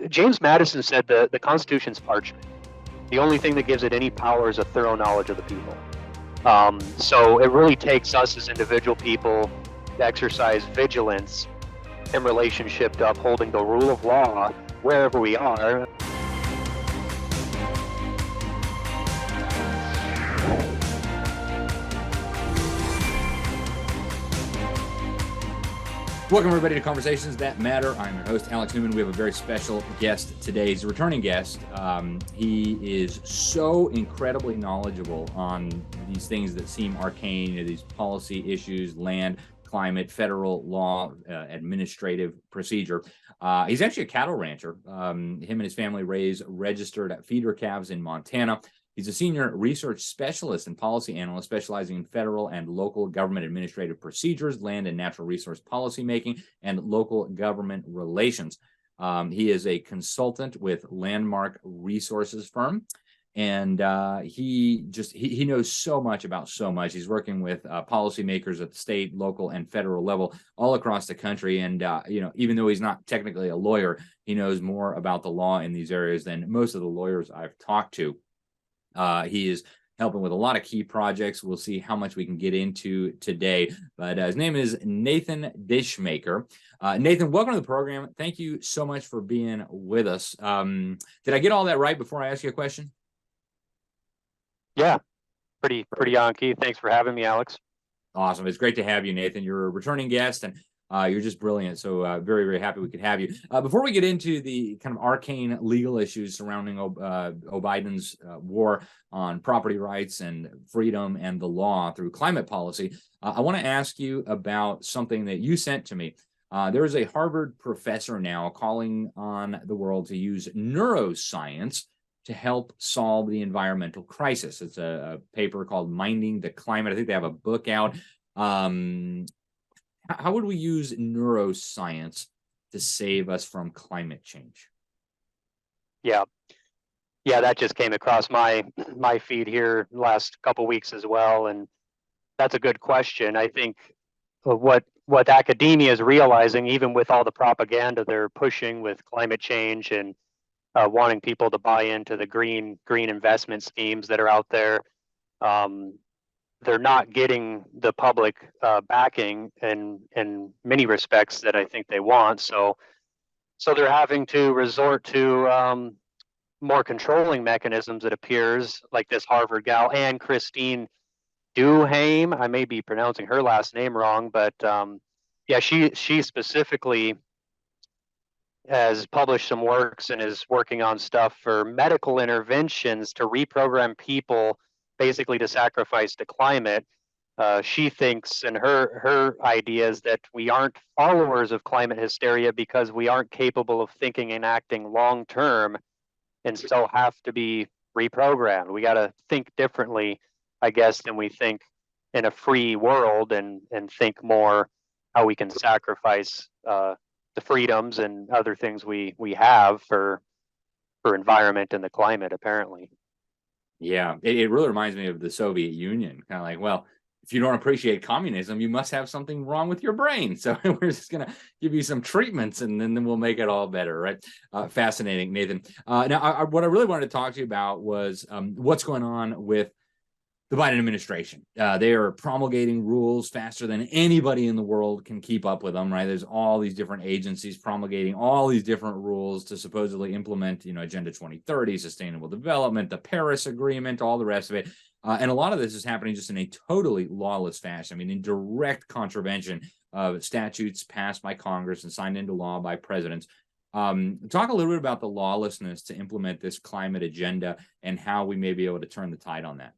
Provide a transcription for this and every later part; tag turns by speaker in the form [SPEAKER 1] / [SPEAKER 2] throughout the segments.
[SPEAKER 1] James Madison said the Constitution's parchment. The only thing that gives it any power is a thorough knowledge of the people. So it really takes us as individual people to exercise vigilance in relationship to upholding the rule of law wherever we are.
[SPEAKER 2] Welcome, everybody, to Conversations That Matter. I'm your host, Alex Newman. We have a very special guest today. He's a returning guest. He is so incredibly knowledgeable on these things that seem arcane, these policy issues, land, climate, federal law, administrative procedure. He's actually a cattle rancher. Him and his family raise registered feeder calves in Montana. He's a senior research specialist and policy analyst specializing in federal and local government administrative procedures, land and natural resource policymaking, and local government relations. He is a consultant with Landmark Resources firm, and he knows so much about so much. He's working with policymakers at the state, local, and federal level all across the country. And even though he's not technically a lawyer, he knows more about the law in these areas than most of the lawyers I've talked to. He is helping with a lot of key projects. We'll see how much we can get into today. But his name is Nathan Descheemaeker. Nathan, welcome to the program. Thank you so much for being with us. Did I get all that right before I ask you a question?
[SPEAKER 1] Yeah, pretty on key. Thanks for having me, Alex.
[SPEAKER 2] Awesome. It's great to have you, Nathan. You're a returning guest, and you're just brilliant. So very, very happy we could have you. Before we get into the kind of arcane legal issues surrounding Biden's war on property rights and freedom and the law through climate policy, I want to ask you about something that you sent to me. There is a Harvard professor now calling on the world to use neuroscience to help solve the environmental crisis. It's a paper called Minding the Climate. I think they have a book out. How would we use neuroscience to save us from climate change?
[SPEAKER 1] Yeah, that just came across my feed here the last couple of weeks as well, and that's a good question. I think what academia is realizing, even with all the propaganda they're pushing with climate change and wanting people to buy into the green investment schemes that are out there, they're not getting the public backing in many respects that I think they want. So they're having to resort to more controlling mechanisms, it appears, like this Harvard gal, Anne Christine Duhame. I may be pronouncing her last name wrong, but she specifically has published some works and is working on stuff for medical interventions to reprogram people basically to sacrifice to climate. She thinks, and her idea is that we aren't followers of climate hysteria because we aren't capable of thinking and acting long term, and so have to be reprogrammed. We got to think differently, I guess, than we think in a free world, and think more how we can sacrifice the freedoms and other things we have for environment and the climate, apparently.
[SPEAKER 2] Yeah, it really reminds me of the Soviet Union. Kind of like, well, if you don't appreciate communism, you must have something wrong with your brain. So we're just going to give you some treatments, and then we'll make it all better, right? Fascinating, Nathan. Now, what I really wanted to talk to you about was what's going on with the Biden administration. They are promulgating rules faster than anybody in the world can keep up with them, right? There's all these different agencies promulgating all these different rules to supposedly implement, Agenda 2030, sustainable development, the Paris Agreement, all the rest of it. And a lot of this is happening just in a totally lawless fashion. I mean, in direct contravention of statutes passed by Congress and signed into law by presidents. Talk a little bit about the lawlessness to implement this climate agenda and how we may be able to turn the tide on that.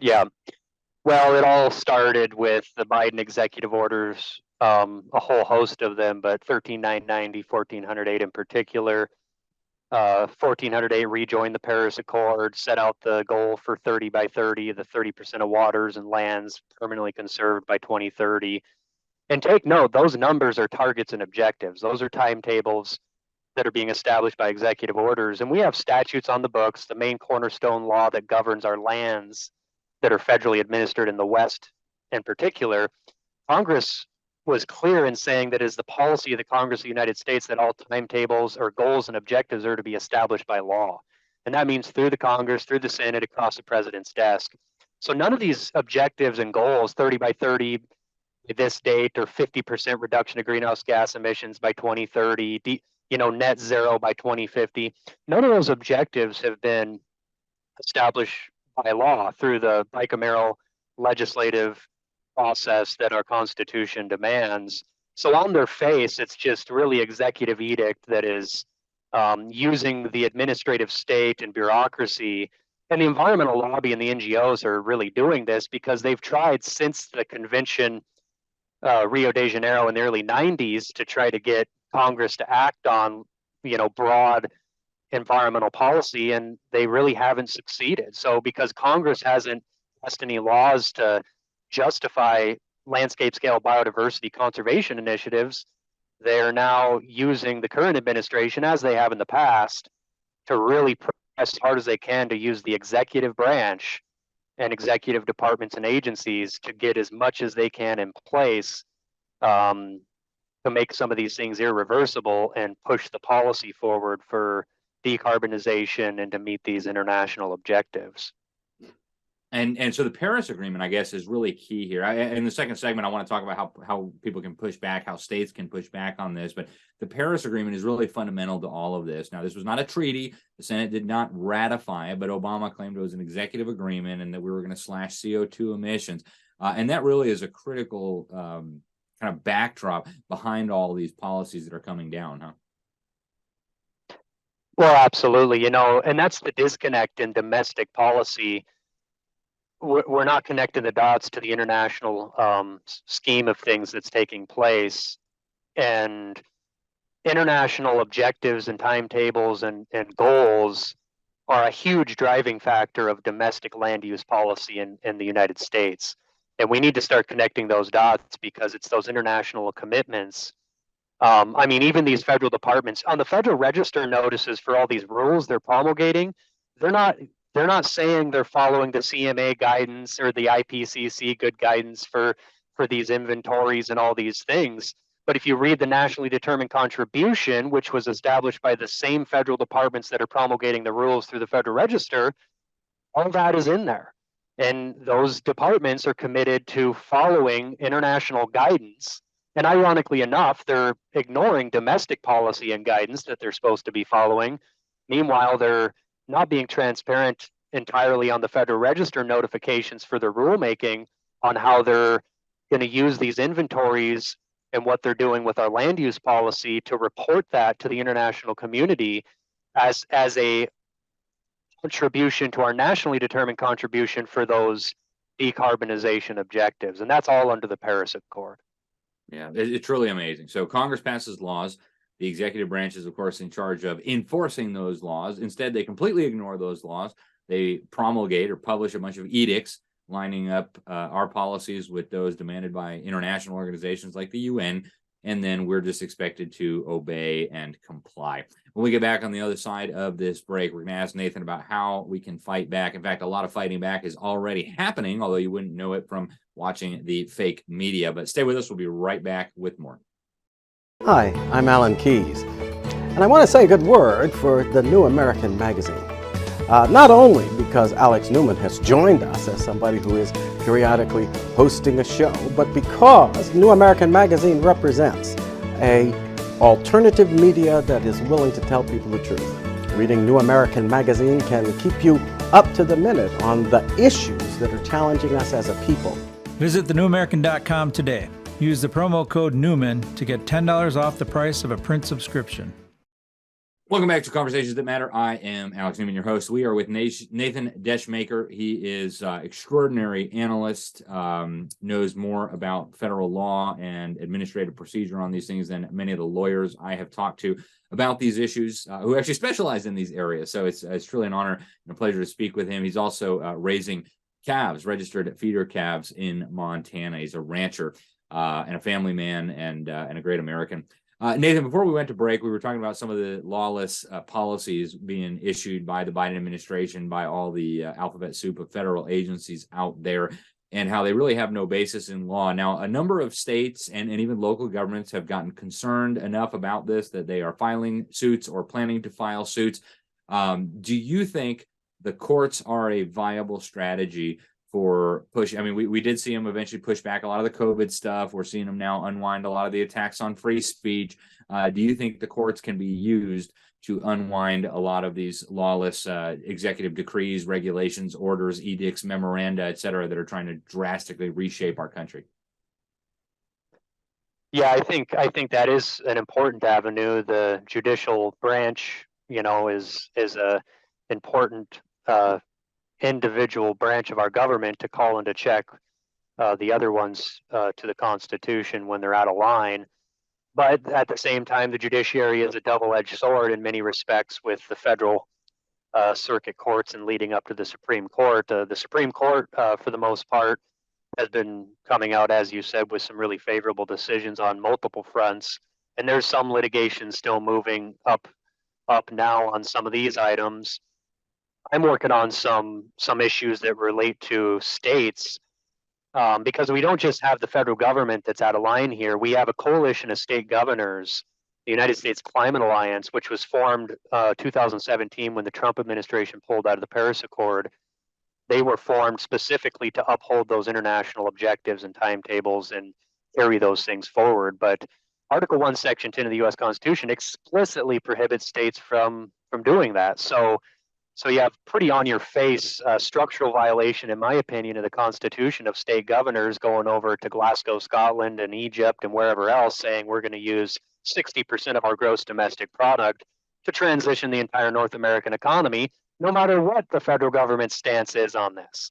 [SPEAKER 1] Yeah, well, it all started with the Biden executive orders, a whole host of them, but 13990, 1408 in particular. 1408 rejoined the Paris Accord, set out the goal for 30 by 30, the 30% of waters and lands permanently conserved by 2030. And take note, those numbers are targets and objectives. Those are timetables that are being established by executive orders. And we have statutes on the books, the main cornerstone law that governs our lands that are federally administered in the West in particular. Congress was clear in saying that it is the policy of the Congress of the United States that all timetables or goals and objectives are to be established by law. And that means through the Congress, through the Senate, across the president's desk. So none of these objectives and goals, 30 by 30 by this date, or 50% reduction of greenhouse gas emissions by 2030, net zero by 2050, none of those objectives have been established by law through the bicameral legislative process that our Constitution demands. So on their face, it's just really executive edict that is using the administrative state and bureaucracy. And the environmental lobby and the NGOs are really doing this because they've tried since the convention, Rio de Janeiro in the early 90s, to try to get Congress to act on, broad environmental policy, and they really haven't succeeded. So because Congress hasn't passed any laws to justify landscape scale biodiversity conservation initiatives, they're now using the current administration, as they have in the past, to really press as hard as they can to use the executive branch and executive departments and agencies to get as much as they can in place to make some of these things irreversible and push the policy forward for decarbonization and to meet these international objectives.
[SPEAKER 2] And so the Paris Agreement, I guess, is really key here. In the second segment, I want to talk about how people can push back, how states can push back on this. But the Paris Agreement is really fundamental to all of this. Now, this was not a treaty. The Senate did not ratify it, but Obama claimed it was an executive agreement and that we were going to slash CO2 emissions. And that really is a critical kind of backdrop behind all these policies that are coming down, huh?
[SPEAKER 1] Well, absolutely. And that's the disconnect in domestic policy. We're not connecting the dots to the international scheme of things that's taking place. And international objectives and timetables and goals are a huge driving factor of domestic land use policy in the United States. And we need to start connecting those dots because it's those international commitments. Even these federal departments on the Federal Register notices for all these rules they're promulgating, they're not saying they're following the CMA guidance or the IPCC good guidance for these inventories and all these things. But if you read the nationally determined contribution, which was established by the same federal departments that are promulgating the rules through the Federal Register, all that is in there. And those departments are committed to following international guidance. And ironically enough, they're ignoring domestic policy and guidance that they're supposed to be following. Meanwhile, they're not being transparent entirely on the Federal Register notifications for their rulemaking on how they're going to use these inventories and what they're doing with our land use policy to report that to the international community as a contribution to our nationally determined contribution for those decarbonization objectives. And that's all under the Paris Accord.
[SPEAKER 2] Yeah, it's truly amazing. So Congress passes laws. The executive branch is, of course, in charge of enforcing those laws. Instead, they completely ignore those laws. They promulgate or publish a bunch of edicts lining up our policies with those demanded by international organizations like the UN. And then we're just expected to obey and comply. When we get back on the other side of this break, we're going to ask Nathan about how we can fight back. In fact, a lot of fighting back is already happening, although you wouldn't know it from watching the fake media. But stay with us. We'll be right back with more.
[SPEAKER 3] Hi, I'm Alan Keyes, and I want to say a good word for the New American Magazine. Not only because Alex Newman has joined us as somebody who is periodically hosting a show, but because New American Magazine represents an alternative media that is willing to tell people the truth. Reading New American Magazine can keep you up to the minute on the issues that are challenging us as a people.
[SPEAKER 4] Visit thenewamerican.com today. Use the promo code Newman to get $10 off the price of a print subscription.
[SPEAKER 2] Welcome back to Conversations That Matter. I am Alex Newman, your host. We are with Nathan Descheemaeker. He is extraordinary analyst, knows more about federal law and administrative procedure on these things than many of the lawyers I have talked to about these issues, who actually specialize in these areas. So it's truly an honor and a pleasure to speak with him. He's also raising calves, registered feeder calves in Montana. He's a rancher and a family man and a great American. Nathan, before we went to break, we were talking about some of the lawless policies being issued by the Biden administration, by all the alphabet soup of federal agencies out there. and how they really have no basis in law. Now, a number of states and even local governments have gotten concerned enough about this that they are filing suits or planning to file suits. Do you think the courts are a viable strategy for push? I mean, we did see them eventually push back a lot of the COVID stuff. We're seeing them now unwind a lot of the attacks on free speech. Do you think the courts can be used to unwind a lot of these lawless executive decrees, regulations, orders, edicts, memoranda, et cetera, that are trying to drastically reshape our country?
[SPEAKER 1] Yeah, I think that is an important avenue. The judicial branch, is a important individual branch of our government to call into check the other ones to the Constitution when they're out of line. But at the same time, the judiciary is a double-edged sword in many respects with the federal circuit courts and leading up to the Supreme Court. The Supreme Court, for the most part, has been coming out, as you said, with some really favorable decisions on multiple fronts. And there's some litigation still moving up now on some of these items. I'm working on some issues that relate to states. Because we don't just have the federal government that's out of line here. We have a coalition of state governors, the United States Climate Alliance, which was formed 2017 when the Trump administration pulled out of the Paris Accord. They were formed specifically to uphold those international objectives and timetables and carry those things forward. But Article 1, Section 10 of the U.S. Constitution explicitly prohibits states from doing that. So you have pretty on your face structural violation, in my opinion, of the Constitution of state governors going over to Glasgow, Scotland, and Egypt and wherever else, saying we're going to use 60% of our gross domestic product to transition the entire North American economy, no matter what the federal government's stance is on this.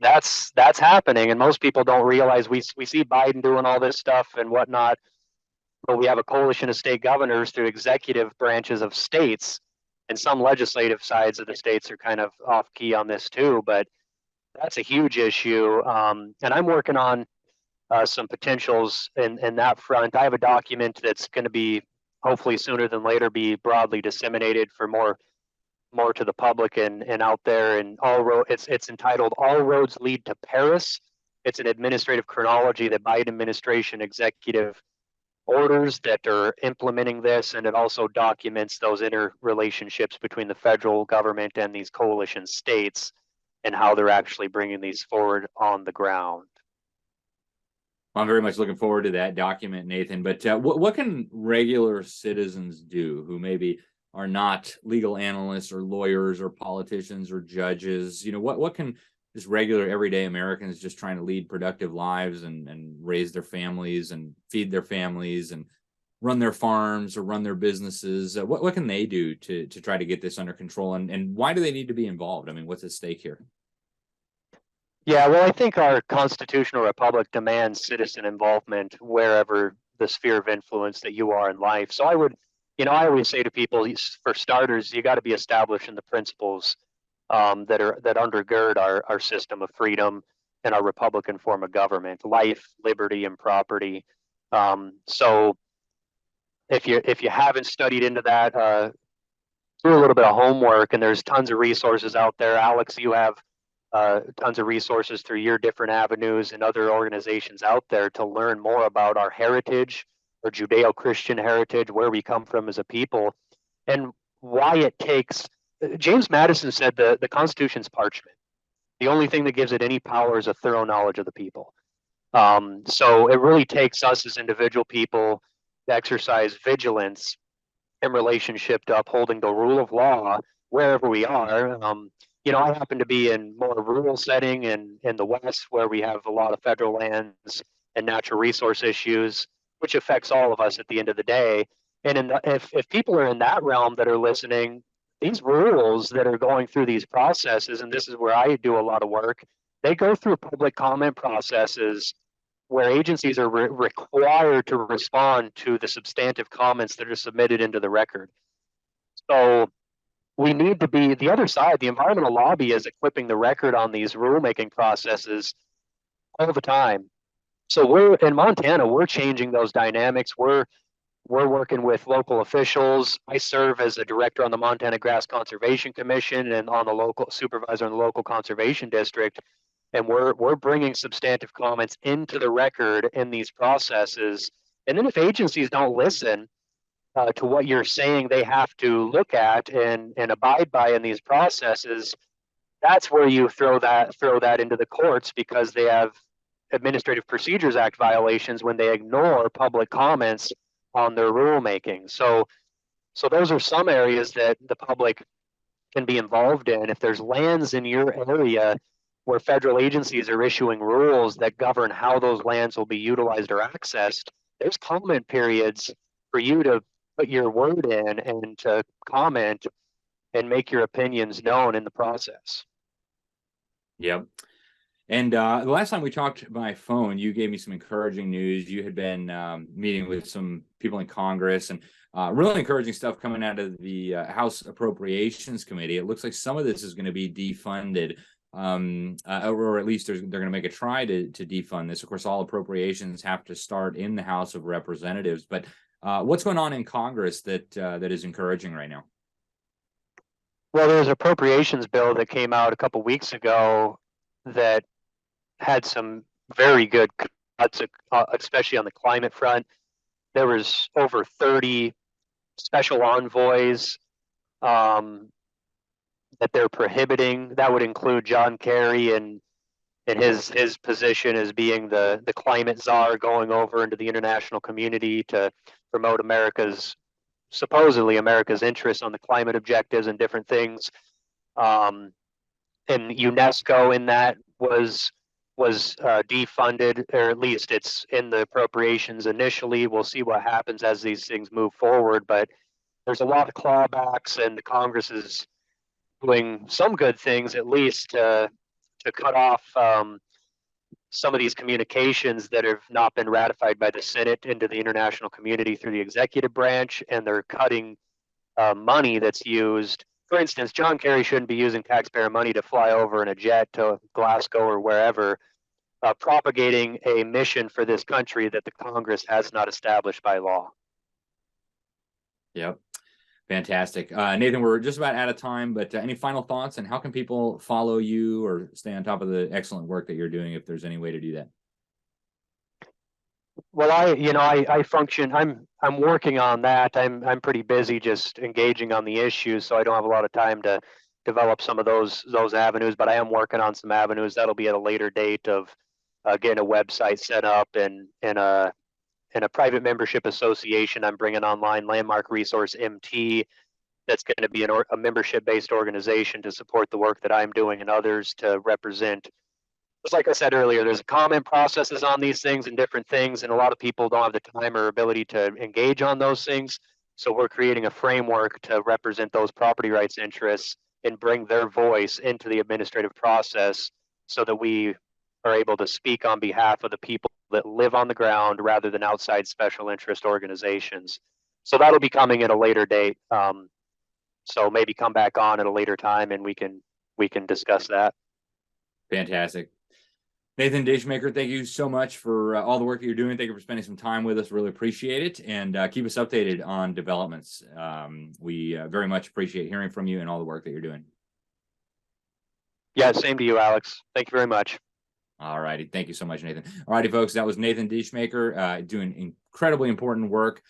[SPEAKER 1] That's happening, and most people don't realize we see Biden doing all this stuff and whatnot, but we have a coalition of state governors through executive branches of states. And some legislative sides of the states are kind of off key on this too, but that's a huge issue. And I'm working on some potentials in that front. I have a document that's going to be hopefully sooner than later be broadly disseminated for more to the public and out there. And it's entitled "All Roads Lead to Paris." It's an administrative chronology that Biden administration executive orders that are implementing this, and it also documents those interrelationships between the federal government and these coalition states and how they're actually bringing these forward on the ground.
[SPEAKER 2] I'm very much looking forward to that document, Nathan. But what can regular citizens do who maybe are not legal analysts or lawyers or politicians or judges? What can just regular everyday Americans just trying to lead productive lives and raise their families and feed their families and run their farms or run their businesses? What can they do to try to get this under control? And why do they need to be involved? I mean, what's at stake here?
[SPEAKER 1] Yeah, well, I think our constitutional republic demands citizen involvement wherever the sphere of influence that you are in life. So I always say to people, for starters, you got to be established in the principles that undergird our system of freedom and our Republican form of government: life, liberty, and property. So if you haven't studied into that, do a little bit of homework, and there's tons of resources out there. Alex, you have tons of resources through your different avenues and other organizations out there to learn more about our heritage, our Judeo-Christian heritage, where we come from as a people, and why it takes. James Madison said the Constitution's parchment. The only thing that gives it any power is a thorough knowledge of the people. So it really takes us as individual people to exercise vigilance in relationship to upholding the rule of law wherever we are. I happen to be in more rural setting in the West, where we have a lot of federal lands and natural resource issues, which affects all of us at the end of the day. And if people are in that realm that are listening, these rules that are going through these processes, and this is where I do a lot of work, they go through public comment processes where agencies are required to respond to the substantive comments that are submitted into the record. So we need to be, the other side, the environmental lobby is equipping the record on these rulemaking processes all the time. So we're in Montana, we're changing those dynamics. We're working with local officials. I serve as a director on the Montana Grass Conservation Commission and on the local supervisor in the local conservation district. and we're bringing substantive comments into the record in these processes. And then if agencies don't listen to what you're saying they have to look at and abide by in these processes, that's where you throw that into the courts, because they have Administrative Procedures Act violations when they ignore public comments on their rulemaking. So those are some areas that the public can be involved in. If there's lands in your area where federal agencies are issuing rules that govern how those lands will be utilized or accessed, there's comment periods for you to put your word in and to comment and make your opinions known in the process.
[SPEAKER 2] Yep. And the last time we talked by phone, you gave me some encouraging news. You had been meeting with some people in Congress, and really encouraging stuff coming out of the House Appropriations Committee. It looks like some of this is going to be defunded, or at least they're going to make a try to defund this. Of course, all appropriations have to start in the House of Representatives. But what's going on in Congress that is encouraging right now?
[SPEAKER 1] Well, there's an appropriations bill that came out a couple weeks ago that had some very good cuts, especially on the climate front. There was over 30 special envoys that they're prohibiting. That would include John Kerry and his position as being the climate czar, going over into the international community to promote supposedly America's interests on the climate objectives and different things. And UNESCO in that was defunded, or at least it's in the appropriations initially. We'll see what happens as these things move forward, but there's a lot of clawbacks, and the Congress is doing some good things, at least to cut off some of these communications that have not been ratified by the Senate into the international community through the executive branch, and they're cutting money that's used. For instance, John Kerry shouldn't be using taxpayer money to fly over in a jet to Glasgow or wherever, propagating a mission for this country that the Congress has not established by law.
[SPEAKER 2] Yep. Fantastic. Nathan, we're just about out of time, but any final thoughts, and how can people follow you or stay on top of the excellent work that you're doing, if there's any way to do that?
[SPEAKER 1] Well, I function. I'm working on that. I'm pretty busy just engaging on the issues, so I don't have a lot of time to develop some of those avenues. But I am working on some avenues that'll be at a later date of getting a website set up and a private membership association I'm bringing online, Landmark Resource MT. That's going to be a membership-based organization to support the work that I'm doing and others to represent. Just like I said earlier, there's comment processes on these things and different things, and a lot of people don't have the time or ability to engage on those things. So we're creating a framework to represent those property rights interests and bring their voice into the administrative process so that we are able to speak on behalf of the people that live on the ground rather than outside special interest organizations. So that'll be coming at a later date. So maybe come back on at a later time and we can discuss that.
[SPEAKER 2] Fantastic. Nathan Descheemaeker, thank you so much for all the work that you're doing. Thank you for spending some time with us. Really appreciate it. And keep us updated on developments. We very much appreciate hearing from you and all the work that you're doing.
[SPEAKER 1] Yeah, same to you, Alex. Thank you very much.
[SPEAKER 2] All righty. Thank you so much, Nathan. All righty, folks. That was Nathan Descheemaeker doing incredibly important work.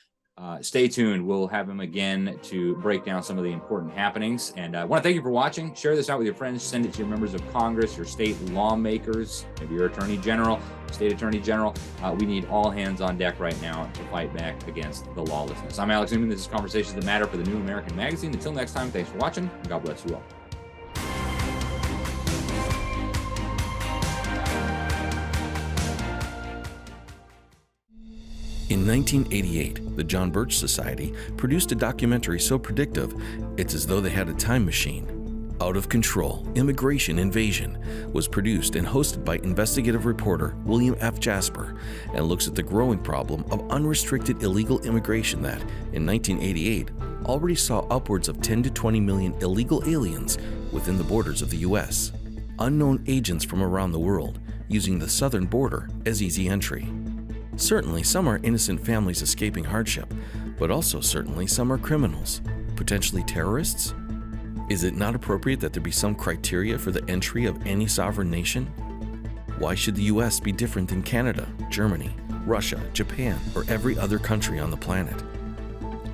[SPEAKER 2] Stay tuned. We'll have him again to break down some of the important happenings. And I want to thank you for watching. Share this out with your friends. Send it to your members of Congress, your state lawmakers, maybe your attorney general, state attorney general. We need all hands on deck right now to fight back against the lawlessness. I'm Alex Newman. This is Conversations That Matter for the New American Magazine. Until next time, thanks for watching. God bless you all.
[SPEAKER 5] In 1988, the John Birch Society produced a documentary so predictive, it's as though they had a time machine. Out of Control, Immigration Invasion was produced and hosted by investigative reporter William F. Jasper and looks at the growing problem of unrestricted illegal immigration that, in 1988, already saw upwards of 10 to 20 million illegal aliens within the borders of the U.S. Unknown agents from around the world using the southern border as easy entry. Certainly, some are innocent families escaping hardship, but also certainly some are criminals, potentially terrorists. Is it not appropriate that there be some criteria for the entry of any sovereign nation? Why should the US be different than Canada, Germany, Russia, Japan, or every other country on the planet?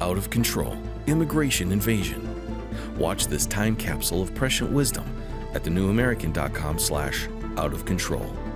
[SPEAKER 5] Out of Control, Immigration Invasion. Watch this time capsule of prescient wisdom at thenewamerican.com/outofcontrol.